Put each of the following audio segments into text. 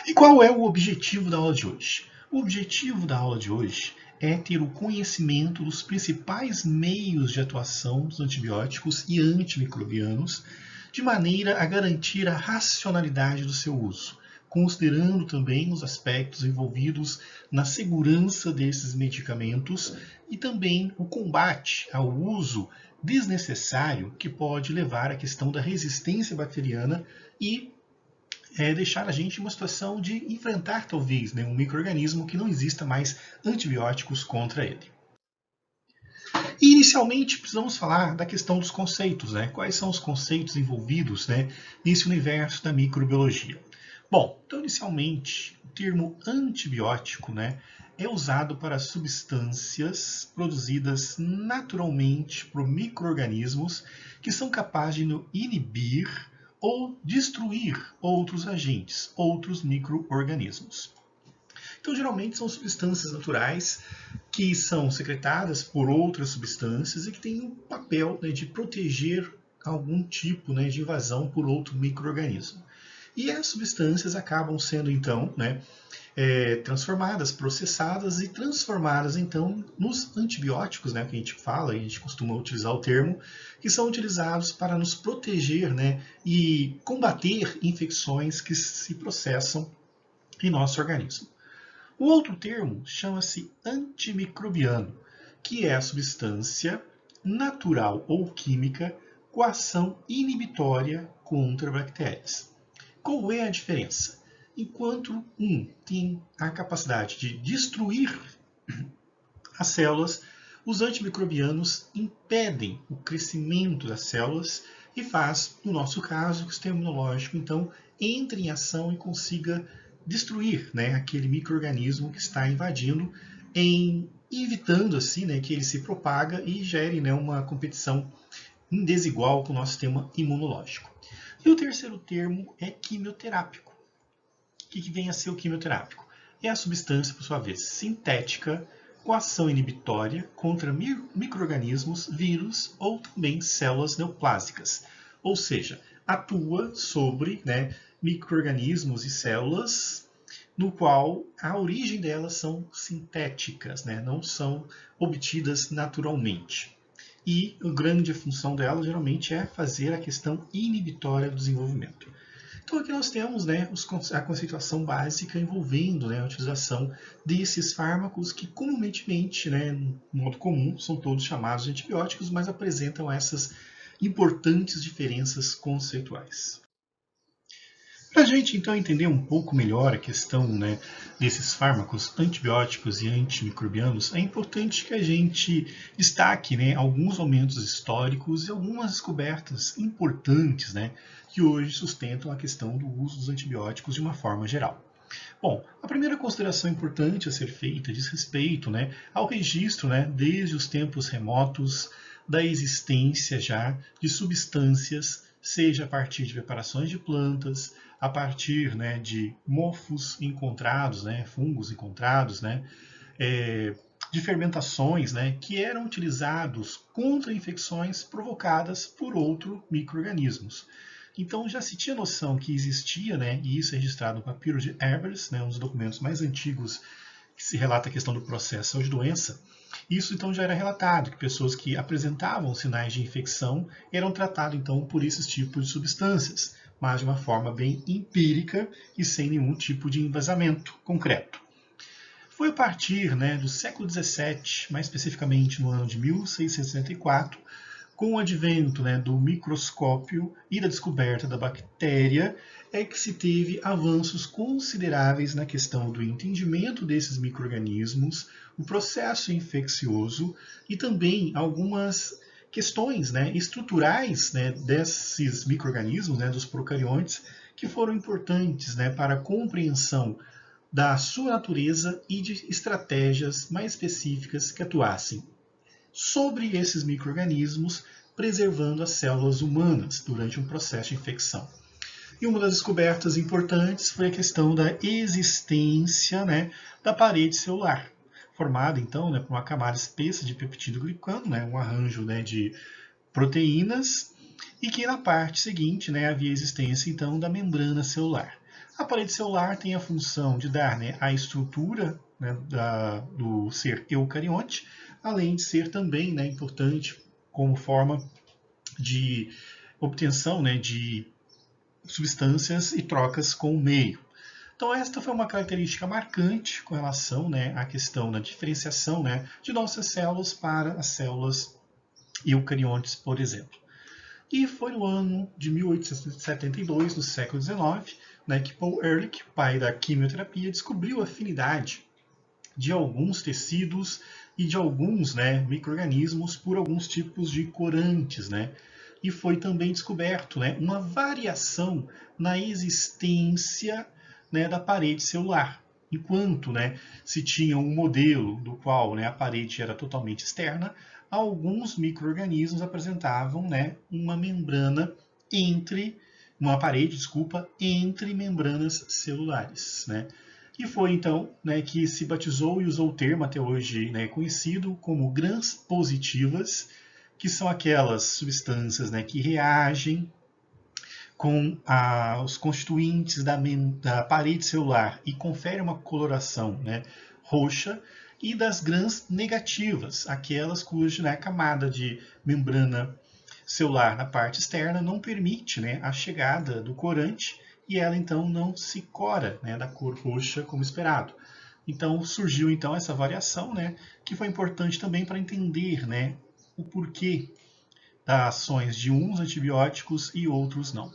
E qual é o objetivo da aula de hoje? O objetivo da aula de hoje é ter o conhecimento dos principais meios de atuação dos antibióticos e antimicrobianos, de maneira a garantir a racionalidade do seu uso, considerando também os aspectos envolvidos na segurança desses medicamentos e também o combate ao uso desnecessário que pode levar à questão da resistência bacteriana e deixar a gente em uma situação de enfrentar, talvez, um micro-organismo que não exista mais antibióticos contra ele. E, inicialmente, precisamos falar da questão dos conceitos, Quais são os conceitos envolvidos nesse universo da microbiologia? Bom, então, inicialmente, o termo antibiótico é usado para substâncias produzidas naturalmente por micro-organismos que são capazes de inibir ou destruir outros agentes, outros micro-organismos. Então, geralmente, são substâncias naturais que são secretadas por outras substâncias e que têm um papel de proteger algum tipo de invasão por outro micro-organismo. E as substâncias acabam sendo, então, transformadas, processadas e transformadas, então, nos antibióticos, que a gente fala, a gente costuma utilizar o termo, que são utilizados para nos proteger e combater infecções que se processam em nosso organismo. O outro termo chama-se antimicrobiano, que é a substância natural ou química com ação inibitória contra bactérias. Qual é a diferença? Enquanto um tem a capacidade de destruir as células, os antimicrobianos impedem o crescimento das células e faz, no nosso caso, que o sistema imunológico, então, entre em ação e consiga destruir aquele micro-organismo que está invadindo, evitando assim que ele se propaga e gere uma competição desigual com o nosso sistema imunológico. E o terceiro termo é quimioterápico. O que vem a ser o quimioterápico? É a substância, por sua vez, sintética, com ação inibitória contra micro-organismos, vírus ou também células neoplásicas. Ou seja, atua sobre micro-organismos e células no qual a origem delas são sintéticas, não são obtidas naturalmente. E a grande função dela geralmente é fazer a questão inibitória do desenvolvimento. Então aqui nós temos a conceituação básica envolvendo a utilização desses fármacos que comumente, no modo comum, são todos chamados de antibióticos, mas apresentam essas importantes diferenças conceituais. Para a gente então entender um pouco melhor a questão desses fármacos antibióticos e antimicrobianos, é importante que a gente destaque alguns momentos históricos e algumas descobertas importantes que hoje sustentam a questão do uso dos antibióticos de uma forma geral. Bom, a primeira consideração importante a ser feita diz respeito ao registro desde os tempos remotos da existência já de substâncias, seja a partir de preparações de plantas, a partir de mofos encontrados, fungos encontrados, de fermentações que eram utilizados contra infecções provocadas por outros micro-organismos. Então já se tinha noção que existia, e isso é registrado no papiro de Ebers, um dos documentos mais antigos que se relata a questão do processo de doença. Isso então já era relatado, que pessoas que apresentavam sinais de infecção eram tratadas então por esses tipos de substâncias, mas de uma forma bem empírica e sem nenhum tipo de embasamento concreto. Foi a partir do século XVII, mais especificamente no ano de 1664, com o advento do microscópio e da descoberta da bactéria, é que se teve avanços consideráveis na questão do entendimento desses micro-organismos, o processo infeccioso e também algumas questões estruturais desses micro-organismos, dos procariontes, que foram importantes para a compreensão da sua natureza e de estratégias mais específicas que atuassem sobre esses micro-organismos, preservando as células humanas durante um processo de infecção. E uma das descobertas importantes foi a questão da existência da parede celular, formada então por uma camada espessa de peptidoglicano, um arranjo de proteínas, e que na parte seguinte havia existência então da membrana celular. A parede celular tem a função de dar, né, a estrutura, né, do ser eucarionte, além de ser também, né, importante como forma de obtenção, né, de substâncias e trocas com o meio. Então esta foi uma característica marcante com relação, né, à questão da diferenciação, né, de nossas células para as células eucariontes, por exemplo. E foi no ano de 1872, no século XIX, né, que Paul Ehrlich, pai da quimioterapia, descobriu a afinidade de alguns tecidos e de alguns, né, micro-organismos por alguns tipos de corantes, né? E foi também descoberto, né, uma variação na existência, né, da parede celular. Enquanto, né, se tinha um modelo do qual, né, a parede era totalmente externa, alguns micro-organismos apresentavam, né, uma membrana uma parede, desculpa, entre membranas celulares, né? E foi então, né, que se batizou e usou o termo até hoje, né, conhecido como grãs positivas, que são aquelas substâncias, né, que reagem com os constituintes da parede celular e conferem uma coloração, né, roxa, e das grãs negativas, aquelas cuja, né, camada de membrana celular na parte externa não permite, né, a chegada do corante e ela então não se cora, né, da cor roxa como esperado. Então surgiu então essa variação, né, que foi importante também para entender, né, o porquê das ações de uns antibióticos e outros não.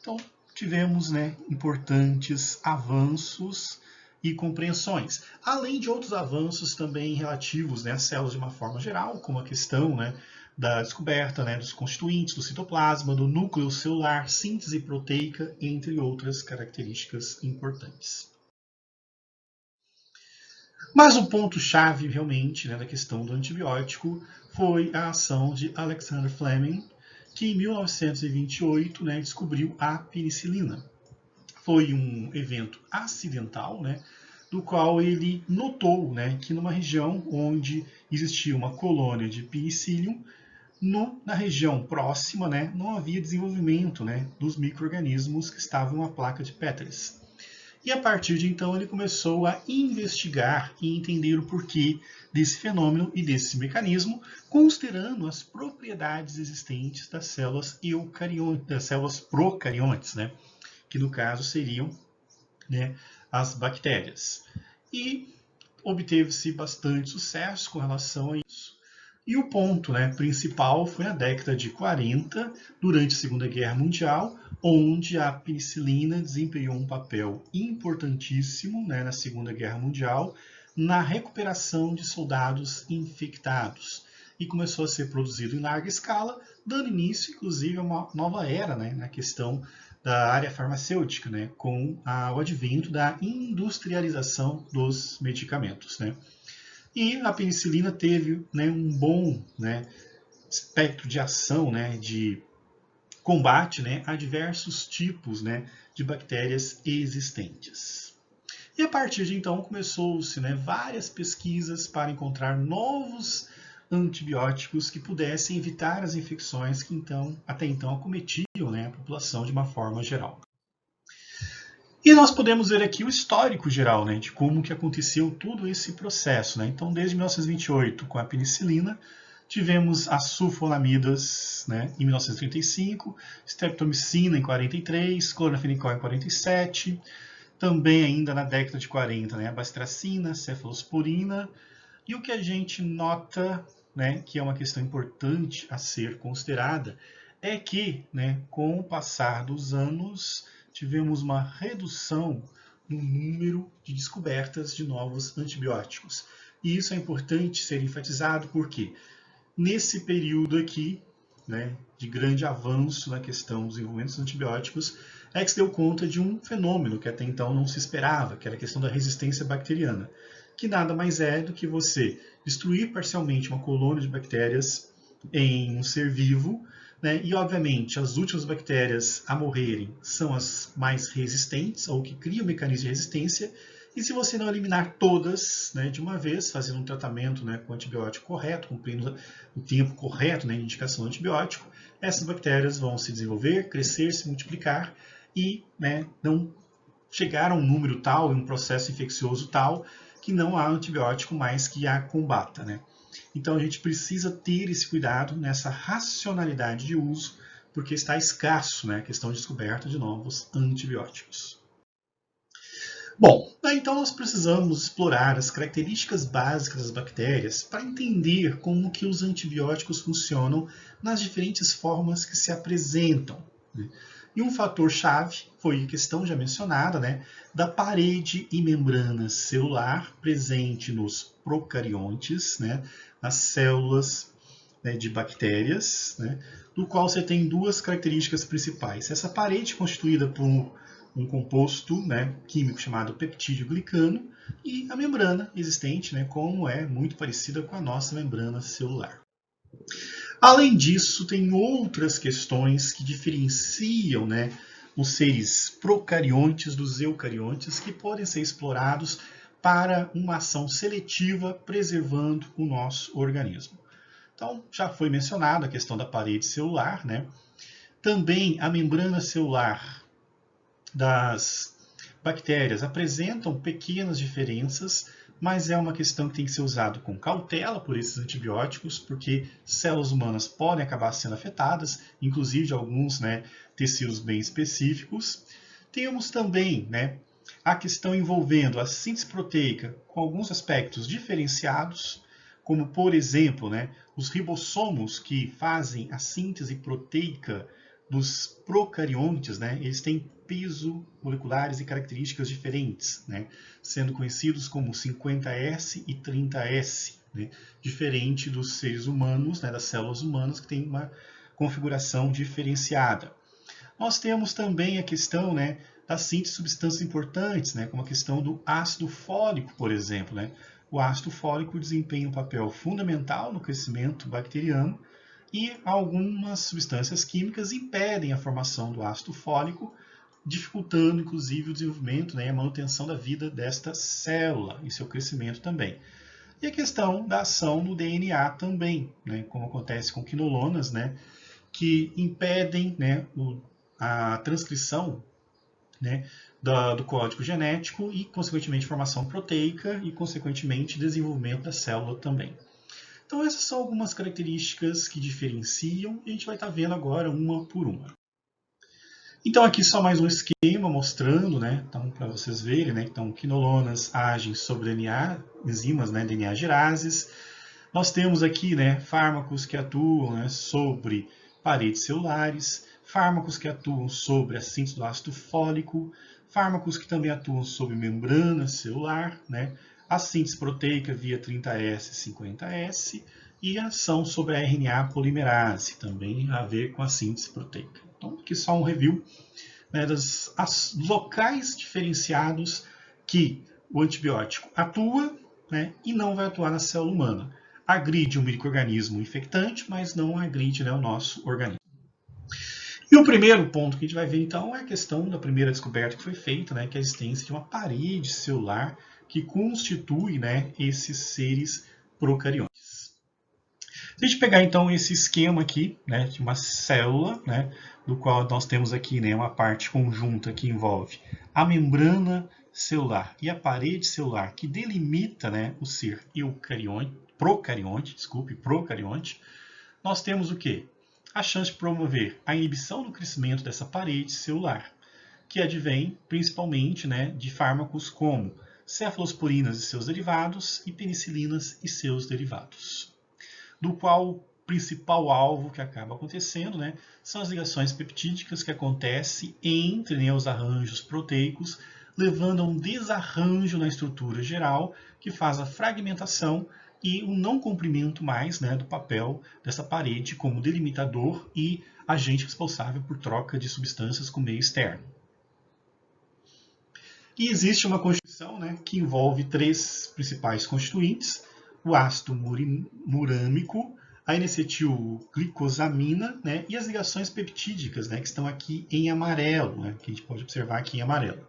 Então tivemos, né, importantes avanços e compreensões, além de outros avanços também relativos, né, às células de uma forma geral, como a questão, né, da descoberta, né, dos constituintes do citoplasma, do núcleo celular, síntese proteica, entre outras características importantes. Mas o ponto-chave, realmente, né, da questão do antibiótico foi a ação de Alexander Fleming, que em 1928, né, descobriu a penicilina. Foi um evento acidental, né, do qual ele notou, né, que numa região onde existia uma colônia de penicillium, na região próxima, né, não havia desenvolvimento, né, dos micro-organismos que estavam na placa de Petris. E a partir de então ele começou a investigar e entender o porquê desse fenômeno e desse mecanismo, considerando as propriedades existentes das células eucariontes, das células procariontes, né, que no caso seriam, né, as bactérias. E obteve-se bastante sucesso com relação a isso. E o ponto, né, principal foi na década de 40, durante a Segunda Guerra Mundial, onde a penicilina desempenhou um papel importantíssimo, né, na Segunda Guerra Mundial, na recuperação de soldados infectados. E começou a ser produzido em larga escala, dando início, inclusive, a uma nova era, né, na questão da área farmacêutica, né, com o advento da industrialização dos medicamentos, né. E a penicilina teve, né, um bom, né, espectro de ação, né, de combate, né, a diversos tipos, né, de bactérias existentes. E a partir de então começou-se, né, várias pesquisas para encontrar novos antibióticos que pudessem evitar as infecções que então, até então acometiam, né, a população de uma forma geral. E nós podemos ver aqui o histórico geral, né, de como que aconteceu todo esse processo, né? Então, desde 1928, com a penicilina, tivemos as sulfonamidas, né, em 1935, streptomicina em 43, clorafenicol em 47, também ainda na década de 40, né, a bacitracina, cefalosporina, e o que a gente nota, né, que é uma questão importante a ser considerada, é que, né, com o passar dos anos, tivemos uma redução no número de descobertas de novos antibióticos. E isso é importante ser enfatizado porque nesse período aqui, né, de grande avanço na questão dos desenvolvimentos dos antibióticos, é que se deu conta de um fenômeno que até então não se esperava, que era a questão da resistência bacteriana, que nada mais é do que você destruir parcialmente uma colônia de bactérias em um ser vivo, né? E, obviamente, as últimas bactérias a morrerem são as mais resistentes, ou que criam mecanismo de resistência, e se você não eliminar todas, né, de uma vez, fazendo um tratamento, né, com o antibiótico correto, cumprindo o tempo correto, né, de indicação do antibiótico, essas bactérias vão se desenvolver, crescer, se multiplicar e, né, não chegar a um número tal, em um processo infeccioso tal, que não há antibiótico mais que a combata, né? Então a gente precisa ter esse cuidado nessa racionalidade de uso, porque está escasso, né, a questão de descoberta de novos antibióticos. Bom, então nós precisamos explorar as características básicas das bactérias para entender como que os antibióticos funcionam nas diferentes formas que se apresentam, né? E um fator-chave foi a questão já mencionada, né, da parede e membrana celular presente nos procariontes, né, nas células, né, de bactérias, né, do qual você tem duas características principais. Essa parede constituída por um composto, né, químico chamado peptídeo glicano e a membrana existente, né, como é muito parecida com a nossa membrana celular. Além disso, tem outras questões que diferenciam, né, os seres procariontes dos eucariontes que podem ser explorados para uma ação seletiva preservando o nosso organismo. Então, já foi mencionada a questão da parede celular, né? Também a membrana celular das bactérias apresentam pequenas diferenças, mas é uma questão que tem que ser usada com cautela por esses antibióticos, porque células humanas podem acabar sendo afetadas, inclusive de alguns, né, tecidos bem específicos. Temos também, né, a questão envolvendo a síntese proteica com alguns aspectos diferenciados, como, por exemplo, né, os ribossomos que fazem a síntese proteica dos procariontes, né, eles têm peso moleculares e características diferentes, né, sendo conhecidos como 50S e 30S, né, diferente dos seres humanos, né, das células humanas, que têm uma configuração diferenciada. Nós temos também a questão, né, da síntese de substâncias importantes, né, como a questão do ácido fólico, por exemplo, né. O ácido fólico desempenha um papel fundamental no crescimento bacteriano e algumas substâncias químicas impedem a formação do ácido fólico, dificultando inclusive o desenvolvimento, né, e a manutenção da vida desta célula e seu crescimento também. E a questão da ação no DNA também, né, como acontece com quinolonas, né, que impedem, né, a transcrição, né, do código genético e, consequentemente, formação proteica e, consequentemente, desenvolvimento da célula também. Então, essas são algumas características que diferenciam e a gente vai estar vendo agora uma por uma. Então, aqui só mais um esquema mostrando, né, então, para vocês verem, né, então, quinolonas agem sobre DNA, enzimas, né, DNA gerases. Nós temos aqui, né, fármacos que atuam, né, sobre paredes celulares, fármacos que atuam sobre a síntese do ácido fólico, fármacos que também atuam sobre membrana celular, né, a síntese proteica via 30S e 50S e a ação sobre a RNA polimerase, também a ver com a síntese proteica. Então, aqui só um review, né, dos locais diferenciados que o antibiótico atua, né, e não vai atuar na célula humana. Agride um micro-organismo infectante, mas não agride, né, o nosso organismo. E o primeiro ponto que a gente vai ver, então, é a questão da primeira descoberta que foi feita, né, que é a existência de uma parede celular que constitui, né, esses seres procariontes. Se a gente pegar, então, esse esquema aqui, né, de uma célula, né, do qual nós temos aqui, né, uma parte conjunta que envolve a membrana celular e a parede celular que delimita, né, o ser procarionte, nós temos o quê? A chance de promover a inibição do crescimento dessa parede celular, que advém principalmente, né, de fármacos como cefalosporinas e seus derivados e penicilinas e seus derivados, do qual o principal alvo que acaba acontecendo, né, são as ligações peptídicas que acontecem entre, né, os arranjos proteicos, levando a um desarranjo na estrutura geral, que faz a fragmentação e o não cumprimento mais, né, do papel dessa parede como delimitador e agente responsável por troca de substâncias com o meio externo. E existe uma constituição, né, que envolve três principais constituintes: o ácido murâmico, a N-acetilglicosamina, né, e as ligações peptídicas, né, que estão aqui em amarelo, né, que a gente pode observar aqui em amarelo.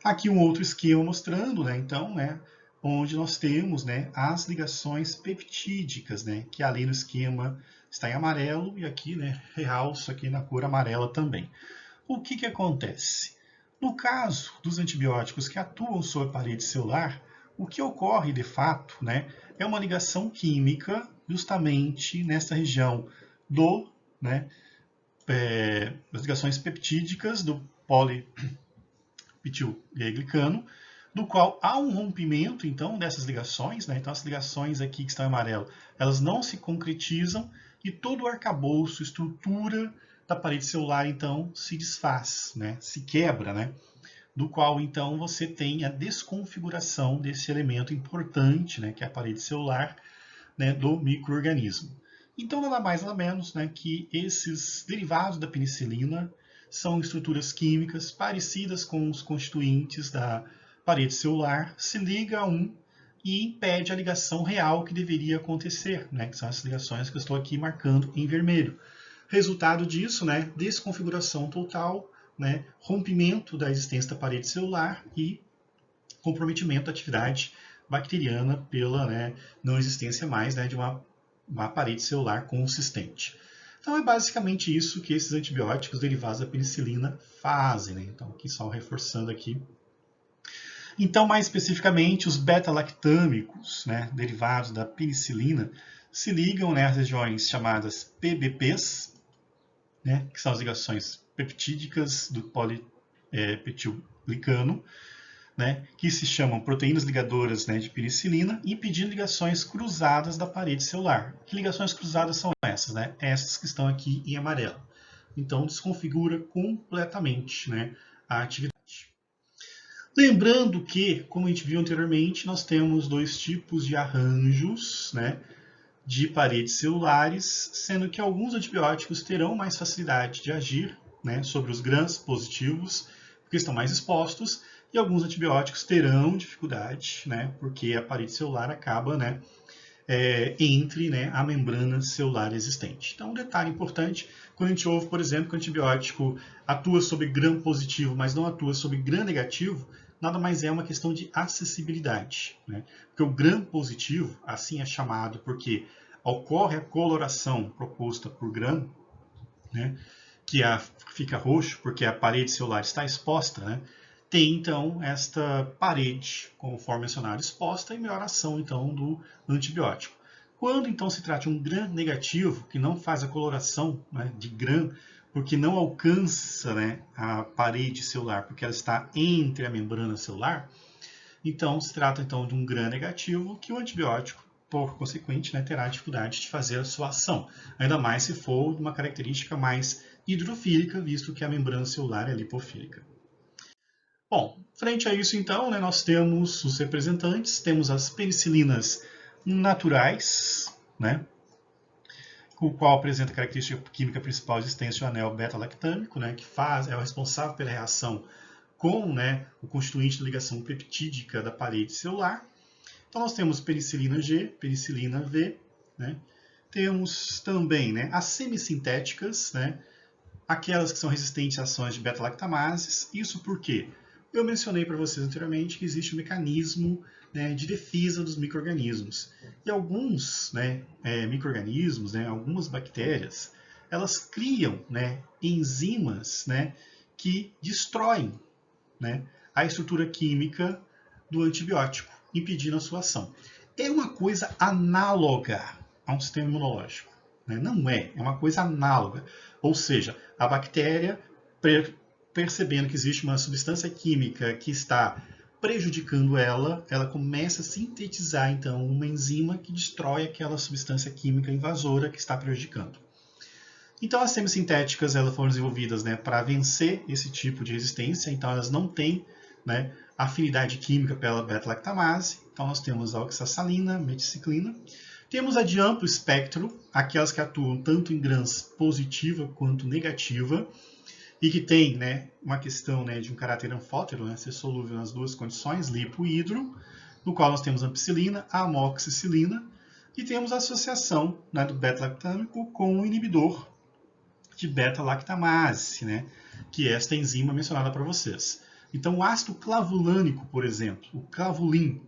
Aqui um outro esquema mostrando, né, então, né, onde nós temos, né, as ligações peptídicas, né, que ali no esquema está em amarelo e aqui, né, realço aqui na cor amarela também. O que acontece? No caso dos antibióticos que atuam sobre a parede celular, o que ocorre de fato, né, é uma ligação química justamente nessa região do, né, das ligações peptídicas do polipeptilglicano, do qual há um rompimento, então, dessas ligações, né? Então, as ligações aqui que estão em amarelo, elas não se concretizam e todo o arcabouço, estrutura da parede celular, então, se desfaz, né? Se quebra, né? Do qual, então, você tem a desconfiguração desse elemento importante, né? Que é a parede celular, né? Do micro-organismo. Então, nada mais nada menos, né? Que esses derivados da penicilina são estruturas químicas parecidas com os constituintes da parede celular, se liga a um e impede a ligação real que deveria acontecer, né? Que são as ligações que eu estou aqui marcando em vermelho. Resultado disso, né? Desconfiguração total, né? Rompimento da existência da parede celular e comprometimento da atividade bacteriana pela, né, não existência mais, né, de uma parede celular consistente. Então é basicamente isso que esses antibióticos derivados da penicilina fazem, né? Então aqui só reforçando aqui. Então, mais especificamente, os beta-lactâmicos, né, derivados da penicilina, se ligam, né, às regiões chamadas PBPs, né, que são as ligações peptídicas do polipeptilglicano, né, que se chamam proteínas ligadoras, né, de penicilina, impedindo ligações cruzadas da parede celular. Que ligações cruzadas são essas? Né? Essas que estão aqui em amarelo. Então, desconfigura completamente, né, a atividade. Lembrando que, como a gente viu anteriormente, nós temos dois tipos de arranjos, né, de paredes celulares, sendo que alguns antibióticos terão mais facilidade de agir, né, sobre os gram positivos, porque estão mais expostos, e alguns antibióticos terão dificuldade, né, porque a parede celular acaba, né, entre, né, a membrana celular existente. Então, um detalhe importante, quando a gente ouve, por exemplo, que o antibiótico atua sobre gram positivo, mas não atua sobre gram negativo, nada mais é uma questão de acessibilidade, né? Porque o gram positivo, assim é chamado porque ocorre a coloração proposta por gram, né, que fica roxo porque a parede celular está exposta, né, tem então esta parede, conforme mencionado, exposta e melhor ação então do antibiótico. Quando então se trata de um gram negativo, que não faz a coloração, né, de gram, porque não alcança, né, a parede celular, porque ela está entre a membrana celular, então se trata então de um gram negativo que o antibiótico, por consequente, né, terá dificuldade de fazer a sua ação, ainda mais se for de uma característica mais hidrofílica, visto que a membrana celular é lipofílica. Bom, frente a isso então, né, nós temos os representantes, temos as penicilinas naturais, né, o qual apresenta a característica química principal de existência do anel beta-lactâmico, né, que é o responsável pela reação com, né, o constituinte da ligação peptídica da parede celular. Então nós temos penicilina G, penicilina V, né, temos também, né, as semissintéticas, né, aquelas que são resistentes a ações de beta-lactamases. Isso porque eu mencionei para vocês anteriormente que existe um mecanismo, né, de defesa dos micro-organismos. E alguns, né, micro-organismos, né, algumas bactérias, elas criam, né, enzimas, né, que destroem, né, a estrutura química do antibiótico, impedindo a sua ação. É uma coisa análoga a um sistema imunológico, né? Não é uma coisa análoga. Ou seja, a bactéria, percebendo que existe uma substância química que está prejudicando ela, ela começa a sintetizar, então, uma enzima que destrói aquela substância química invasora que está prejudicando. Então, as semissintéticas elas foram desenvolvidas, né, para vencer esse tipo de resistência, então elas não têm, né, afinidade química pela beta-lactamase. Então, nós temos a oxasalina, meticiclina. Temos a de amplo espectro, aquelas que atuam tanto em grãs positiva quanto negativa, e que tem, né, uma questão, né, de um caráter anfótero, né, ser solúvel nas duas condições, lipo e hidro, no qual nós temos a ampicilina, a amoxicilina, e temos a associação, né, do beta-lactâmico com o inibidor de beta-lactamase, né, que é esta enzima mencionada para vocês. Então, o ácido clavulânico, por exemplo, o clavulin,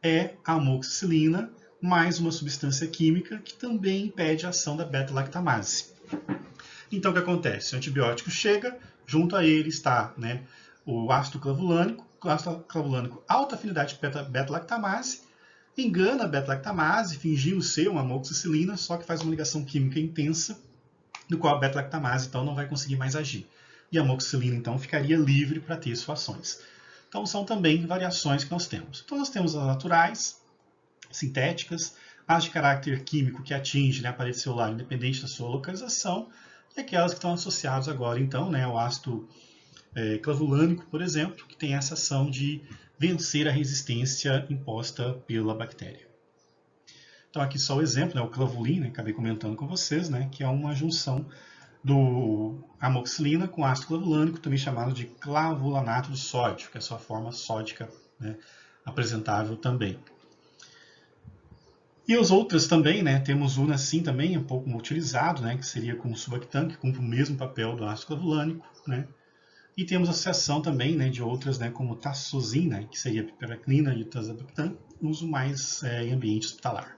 é a amoxicilina, mais uma substância química que também impede a ação da beta-lactamase. Então, o que acontece? O antibiótico chega, junto a ele está, né, o ácido clavulânico. O ácido clavulânico, alta afinidade beta-lactamase, engana a beta-lactamase, fingindo ser uma amoxicilina, só que faz uma ligação química intensa, no qual a beta-lactamase então não vai conseguir mais agir. E a amoxicilina então ficaria livre para ter suas ações. Então são também variações que nós temos. Então nós temos as naturais, sintéticas, as de caráter químico que atinge, né, a parede celular independente da sua localização, e aquelas que estão associadas agora então, né, ao ácido clavulânico, por exemplo, que tem essa ação de vencer a resistência imposta pela bactéria. Então aqui só o exemplo, né, o clavulin, né, acabei comentando com vocês, né, que é uma junção do amoxicilina com ácido clavulânico, também chamado de clavulanato de sódio, que é a sua forma sódica, né, apresentável também. E as outras também, né, temos o Unacin também, um pouco utilizado, né, que seria como subactam, que cumpre o mesmo papel do ácido clavulânico, né. E temos associação também, né, de outras, né, como tassozin, né, que seria a piperaclina e o tazobactam, uso mais em ambiente hospitalar.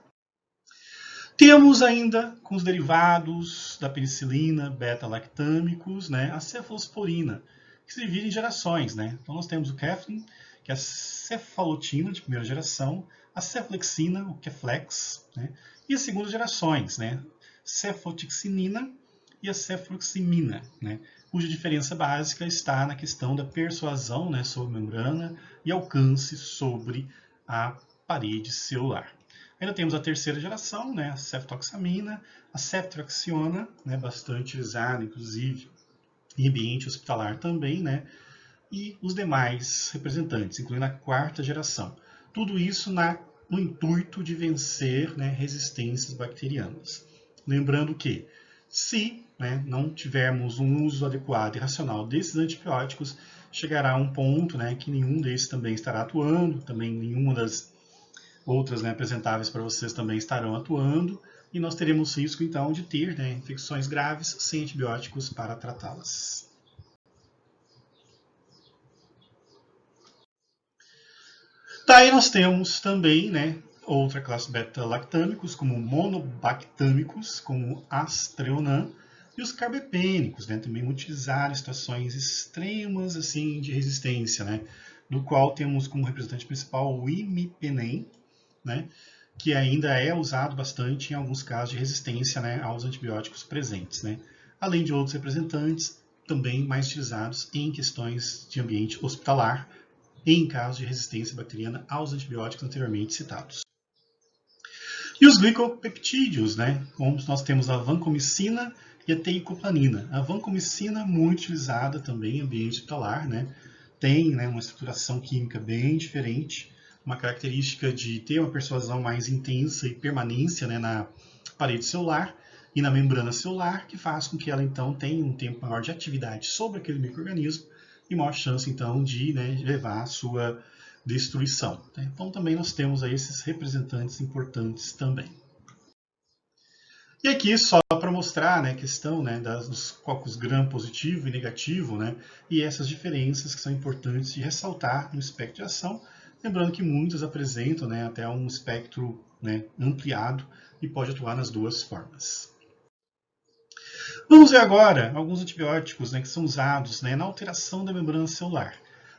Temos ainda, com os derivados da penicilina, beta-lactâmicos, né, a cefalosporina, que se divide em gerações, né. Então nós temos o Keflin, que é a cefalotina de primeira geração, a ceflexina, o Keflex, né, e as segundas gerações, né, cefotixinina e a cefluximina, né, cuja diferença básica está na questão da persuasão, né, sobre a membrana e alcance sobre a parede celular. Ainda temos a terceira geração, né, a ceftoxamina, a ceftriaxiona, né, bastante utilizada, inclusive, em ambiente hospitalar também, né, e os demais representantes, incluindo a quarta geração. Tudo isso no intuito de vencer, né, resistências bacterianas. Lembrando que, se, né, não tivermos um uso adequado e racional desses antibióticos, chegará a um ponto, né, que nenhum desses também estará atuando, também nenhuma das outras, né, apresentáveis para vocês também estarão atuando, e nós teremos risco então de ter, né, infecções graves sem antibióticos para tratá-las. Daí nós temos também, né, outra classe beta-lactâmicos, como monobactâmicos, como Astreonan, e os carbepênicos, né, também utilizados em situações extremas assim, de resistência, né, do qual temos como representante principal o imipenem, né, que ainda é usado bastante em alguns casos de resistência, né, aos antibióticos presentes, né, além de outros representantes também mais utilizados em questões de ambiente hospitalar, em caso de resistência bacteriana aos antibióticos anteriormente citados. E os glicopeptídeos, né, como nós temos a vancomicina e a teicoplanina. A vancomicina muito utilizada também em ambiente hospitalar, né, tem, né, uma estruturação química bem diferente, uma característica de ter uma persuasão mais intensa e permanência, né, na parede celular e na membrana celular, que faz com que ela então tenha um tempo maior de atividade sobre aquele micro-organismo e maior chance então de, né, levar a sua destruição. Então também nós temos aí esses representantes importantes também. E aqui só para mostrar, né, a questão, né, dos cocos gram positivo e negativo, né, e essas diferenças que são importantes de ressaltar no espectro de ação, lembrando que muitos apresentam, né, até um espectro, né, ampliado e pode atuar nas duas formas. Vamos ver agora alguns antibióticos, né, que são usados, né, na alteração da membrana celular.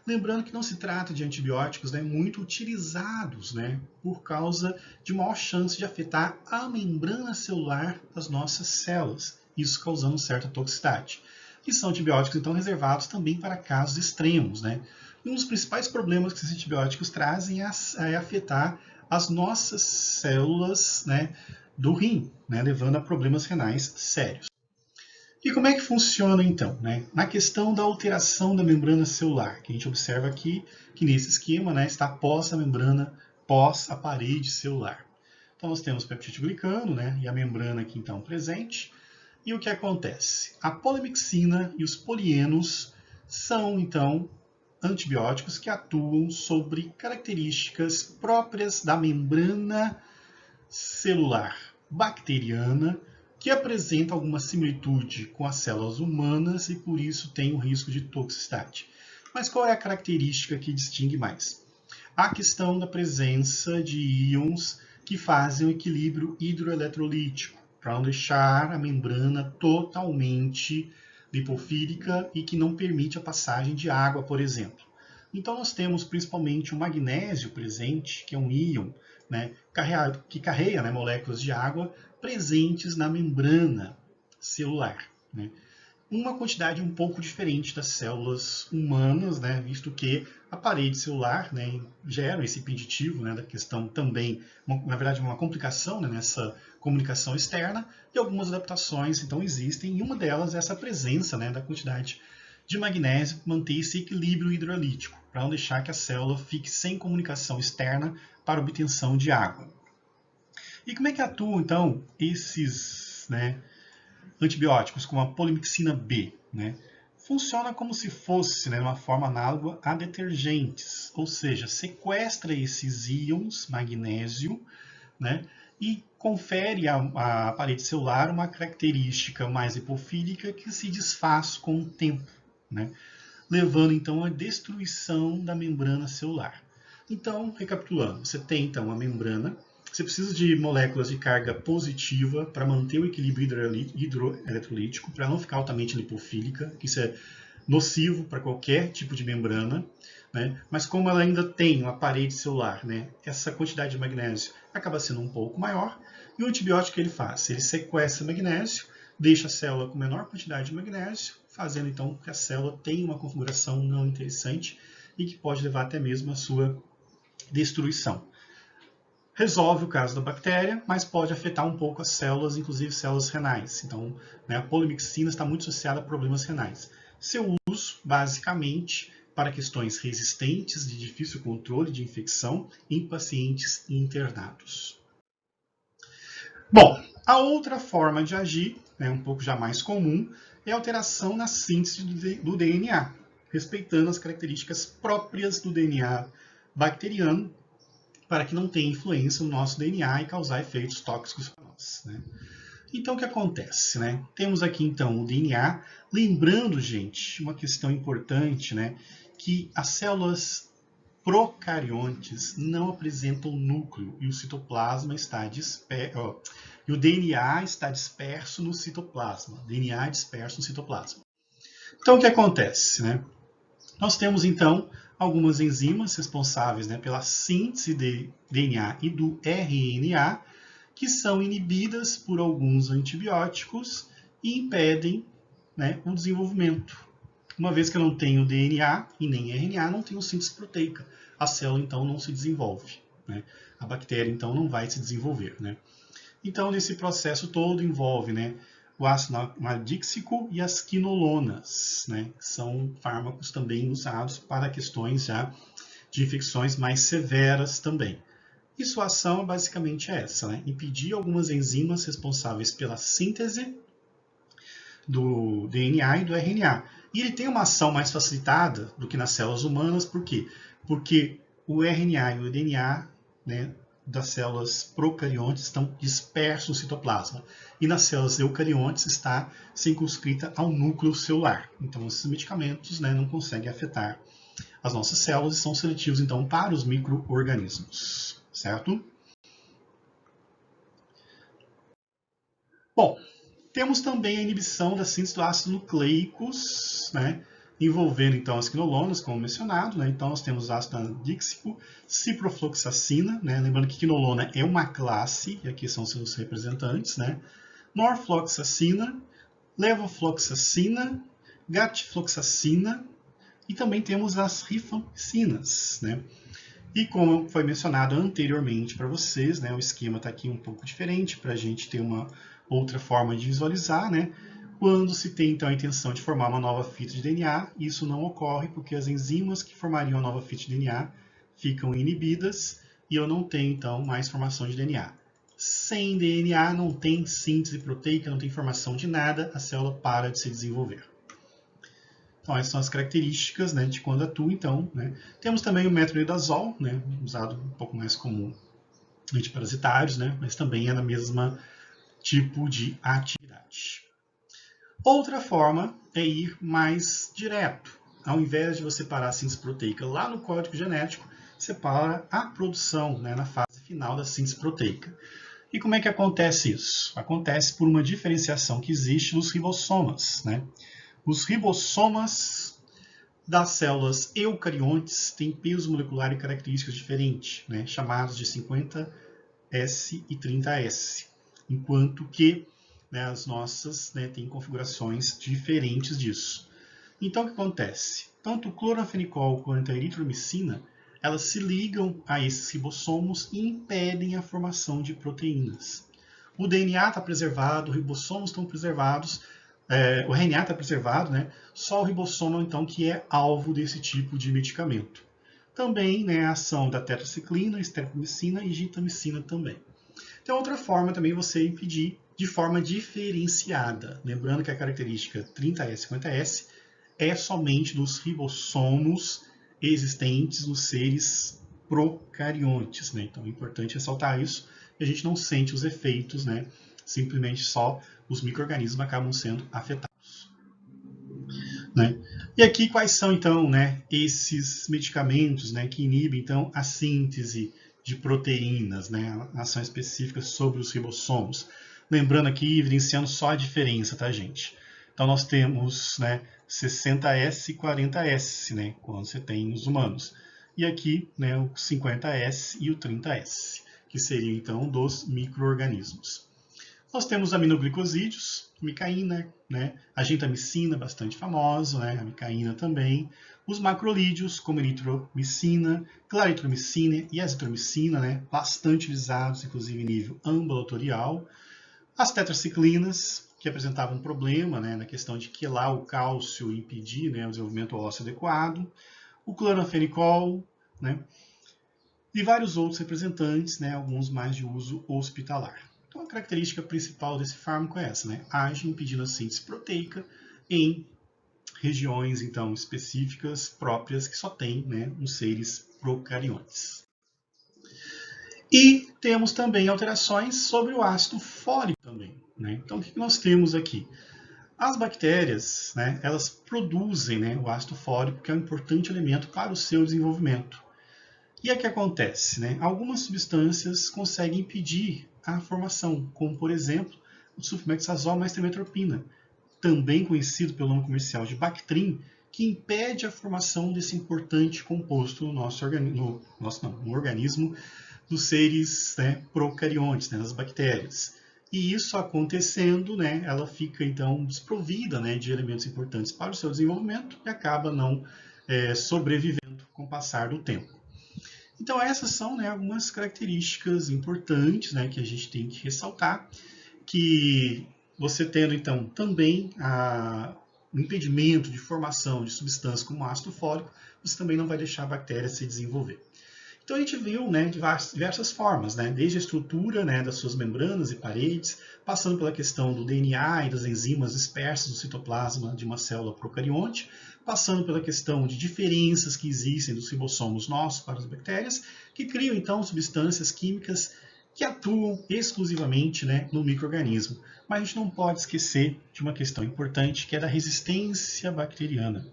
Lembrando que não se trata de antibióticos, né, muito utilizados, né, por causa de maior chance de afetar a membrana celular das nossas células, isso causando certa toxicidade. E são antibióticos então reservados também para casos extremos, né? E um dos principais problemas que esses antibióticos trazem é afetar as nossas células, né, do rim, né, levando a problemas renais sérios. E como é que funciona então, né? Na questão da alteração da membrana celular, que a gente observa aqui que nesse esquema, né, está pós a membrana, pós a parede celular. Então nós temos o peptidoglicano, né, e a membrana aqui então presente. E o que acontece? A polimixina e os polienos são então antibióticos que atuam sobre características próprias da membrana celular bacteriana, que apresenta alguma similitude com as células humanas e por isso tem o risco de toxicidade. Mas qual é a característica que distingue mais? A questão da presença de íons que fazem o equilíbrio hidroeletrolítico, para não deixar a membrana totalmente lipofílica e que não permite a passagem de água, por exemplo. Então, nós temos principalmente o magnésio presente, que é um íon, né, que carrega, né, moléculas de água presentes na membrana celular, né? Uma quantidade um pouco diferente das células humanas, né, visto que a parede celular, né, gera esse impeditivo, né, da questão também, na verdade, uma complicação, né, nessa comunicação externa, e algumas adaptações então existem, e uma delas é essa presença, né, da quantidade de magnésio para manter esse equilíbrio hidrolítico, para não deixar que a célula fique sem comunicação externa para obtenção de água. E como é que atuam então esses, né, antibióticos, como a polimixina B, né? Funciona como se fosse, né, uma forma análoga a detergentes, ou seja, sequestra esses íons magnésio, né, e confere à parede celular uma característica mais hipofílica que se desfaz com o tempo, né, levando então à destruição da membrana celular. Então, recapitulando, você tem então a membrana. Você precisa de moléculas de carga positiva para manter o equilíbrio hidroeletrolítico, para não ficar altamente lipofílica, que isso é nocivo para qualquer tipo de membrana, né? Mas como ela ainda tem uma parede celular, né, essa quantidade de magnésio acaba sendo um pouco maior, e o antibiótico que ele faz? Ele sequestra magnésio, deixa a célula com menor quantidade de magnésio, fazendo então que a célula tenha uma configuração não interessante e que pode levar até mesmo à sua destruição. Resolve o caso da bactéria, mas pode afetar um pouco as células, inclusive células renais. Então, né, a polimixina está muito associada a problemas renais. Seu uso, basicamente, para questões resistentes de difícil controle de infecção em pacientes internados. Bom, a outra forma de agir, né, um pouco já mais comum, é a alteração na síntese do DNA, respeitando as características próprias do DNA bacteriano, para que não tenha influência no nosso DNA e causar efeitos tóxicos para nós, né? Então, o que acontece, né? Temos aqui, então, o DNA. Lembrando, gente, uma questão importante, né? Que as células procariontes não apresentam núcleo e o citoplasma está disperso, e o DNA está disperso no citoplasma. DNA disperso no citoplasma. Então, o que acontece, né? Nós temos, então, algumas enzimas responsáveis, né, pela síntese de DNA e do RNA, que são inibidas por alguns antibióticos e impedem, né, o desenvolvimento. Uma vez que eu não tenho DNA e nem RNA, não tenho síntese proteica. A célula, então, não se desenvolve, né? A bactéria, então, não vai se desenvolver, né? Então, nesse processo todo envolve, né, o ácido nadíxico e as quinolonas, né, que são fármacos também usados para questões já de infecções mais severas também. E sua ação é basicamente essa, né, impedir algumas enzimas responsáveis pela síntese do DNA e do RNA. E ele tem uma ação mais facilitada do que nas células humanas, por quê? Porque o RNA e o DNA, né, das células procariontes estão dispersos no citoplasma. E nas células eucariontes está circunscrita ao núcleo celular. Então, esses medicamentos, né, não conseguem afetar as nossas células e são seletivos, então, para os micro-organismos. Certo? Bom, temos também a inibição da síntese do ácido nucleicos, né, envolvendo então as quinolonas, como mencionado, né? Então nós temos ácido nadíxico, ciprofloxacina, né? Lembrando que quinolona é uma classe, e aqui são seus representantes, né? Norfloxacina, levofloxacina, gatifloxacina, e também temos as rifancinas, né? E como foi mencionado anteriormente para vocês, né, o esquema está aqui um pouco diferente para a gente ter uma outra forma de visualizar, né? Quando se tem então a intenção de formar uma nova fita de DNA, isso não ocorre porque as enzimas que formariam a nova fita de DNA ficam inibidas e eu não tenho então mais formação de DNA. Sem DNA não tem síntese proteica, não tem formação de nada, a célula para de se desenvolver. Então, essas são as características, né, de quando atua, então, né. Temos também o metronidazol, né, usado um pouco mais como antiparasitários, né, mas também é na mesma tipo de atividade. Outra forma é ir mais direto. Ao invés de você parar a síntese proteica lá no código genético, você para a produção, né, na fase final da síntese proteica. E como é que acontece isso? Acontece por uma diferenciação que existe nos ribossomas, né? Os ribossomas das células eucariontes têm peso molecular e características diferentes, né, chamados de 50S e 30S, enquanto que, né, as nossas, né, têm configurações diferentes disso. Então, o que acontece? Tanto o cloranfenicol quanto a eritromicina, elas se ligam a esses ribossomos e impedem a formação de proteínas. O DNA está preservado, os ribossomos estão preservados, o RNA está preservado, né? Só o ribossomo, então, que é alvo desse tipo de medicamento. Também, né, a ação da tetraciclina, estreptomicina e gentamicina também. Tem outra forma também você impedir de forma diferenciada. Lembrando que a característica 30S e 50S é somente dos ribossomos existentes nos seres procariontes, né? Então é importante ressaltar isso, e a gente não sente os efeitos, né? Simplesmente só os micro-organismos acabam sendo afetados, né? E aqui quais são então, né, esses medicamentos, né, que inibem então a síntese de proteínas, né, a ação específica sobre os ribossomos. Lembrando aqui, evidenciando só a diferença, tá, gente? Então nós temos, né, 60S e 40S, né, quando você tem os humanos. E aqui, né, o 50S e o 30S, que seriam então dos micro-organismos. Nós temos aminoglicosídeos, micaína, né, a gentamicina, bastante famosa, né, a micaína também. Os macrolídeos, como eritromicina, claritromicina e azitromicina, né, bastante utilizados, inclusive em nível ambulatorial. As tetraciclinas, que apresentavam um problema, né, na questão de quelar o cálcio e impedir, né, o desenvolvimento ósseo adequado. O cloranfenicol, né, e vários outros representantes, né, alguns mais de uso hospitalar. Então, a característica principal desse fármaco é essa, né, age impedindo a síntese proteica em regiões, então, específicas, próprias, que só tem, né, nos seres procariontes. E temos também alterações sobre o ácido fólico também, né? Então, o que nós temos aqui? As bactérias, né, elas produzem, né, o ácido fólico, que é um importante elemento para o seu desenvolvimento. E o que acontece, né? Algumas substâncias conseguem impedir a formação, como, por exemplo, o sulfametoxazol mais trimetropina, também conhecido pelo nome comercial de Bactrim, que impede a formação desse importante composto no nosso organismo dos seres, né, procariontes, né, das bactérias. E isso acontecendo, né, ela fica então desprovida, né, de elementos importantes para o seu desenvolvimento e acaba não sobrevivendo com o passar do tempo. Então essas são, né, algumas características importantes, né, que a gente tem que ressaltar, que você tendo então também o impedimento de formação de substâncias como ácido fólico, você também não vai deixar a bactéria se desenvolver. Então a gente viu, né, diversas formas, né, desde a estrutura, né, das suas membranas e paredes, passando pela questão do DNA e das enzimas dispersas no citoplasma de uma célula procarionte, passando pela questão de diferenças que existem dos ribossomos nossos para as bactérias, que criam então substâncias químicas que atuam exclusivamente, né, no micro-organismo. Mas a gente não pode esquecer de uma questão importante, que é da resistência bacteriana.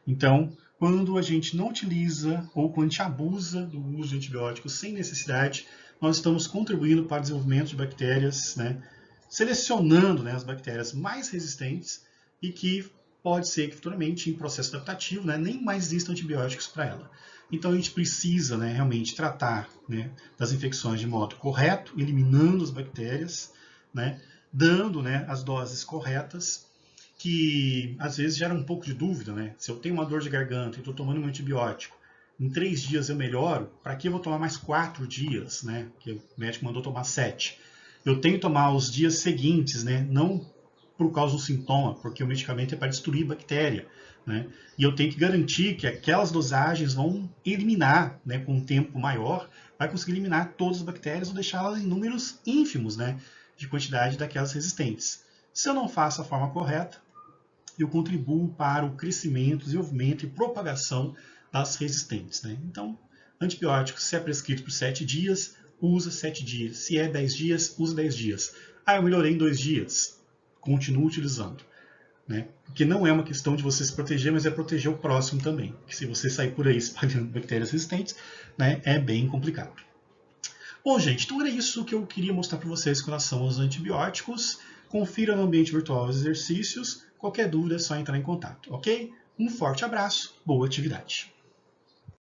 Então, quando a gente não utiliza ou quando a gente abusa do uso de antibióticos sem necessidade, nós estamos contribuindo para o desenvolvimento de bactérias, né, selecionando, né, as bactérias mais resistentes e que pode ser que futuramente, em processo adaptativo, né, nem mais existam antibióticos para ela. Então a gente precisa, né, realmente tratar, né, das infecções de modo correto, eliminando as bactérias, né, dando, né, as doses corretas, que às vezes gera um pouco de dúvida, né? Se eu tenho uma dor de garganta e estou tomando um antibiótico, em 3 dias eu melhoro, para que eu vou tomar mais 4 dias, né? Que o médico mandou tomar 7. Eu tenho que tomar os dias seguintes, né? Não por causa do sintoma, porque o medicamento é para destruir bactéria, né? E eu tenho que garantir que aquelas dosagens vão eliminar, né, com um tempo maior, vai conseguir eliminar todas as bactérias ou deixá-las em números ínfimos, né, de quantidade daquelas resistentes. Se eu não faço a forma correta, eu contribuo para o crescimento, desenvolvimento e propagação das resistentes, né? Então, antibiótico, se é prescrito por 7 dias, usa 7 dias. Se é 10 dias, usa 10 dias. Ah, eu melhorei em 2 dias. Continue utilizando, né? Porque não é uma questão de você se proteger, mas é proteger o próximo também. Porque se você sair por aí espalhando bactérias resistentes, né, é bem complicado. Bom, gente, então era isso que eu queria mostrar para vocês com relação aos antibióticos. Confira no ambiente virtual os exercícios, Qualquer dúvida é só entrar em contato, ok? Um forte abraço, boa atividade!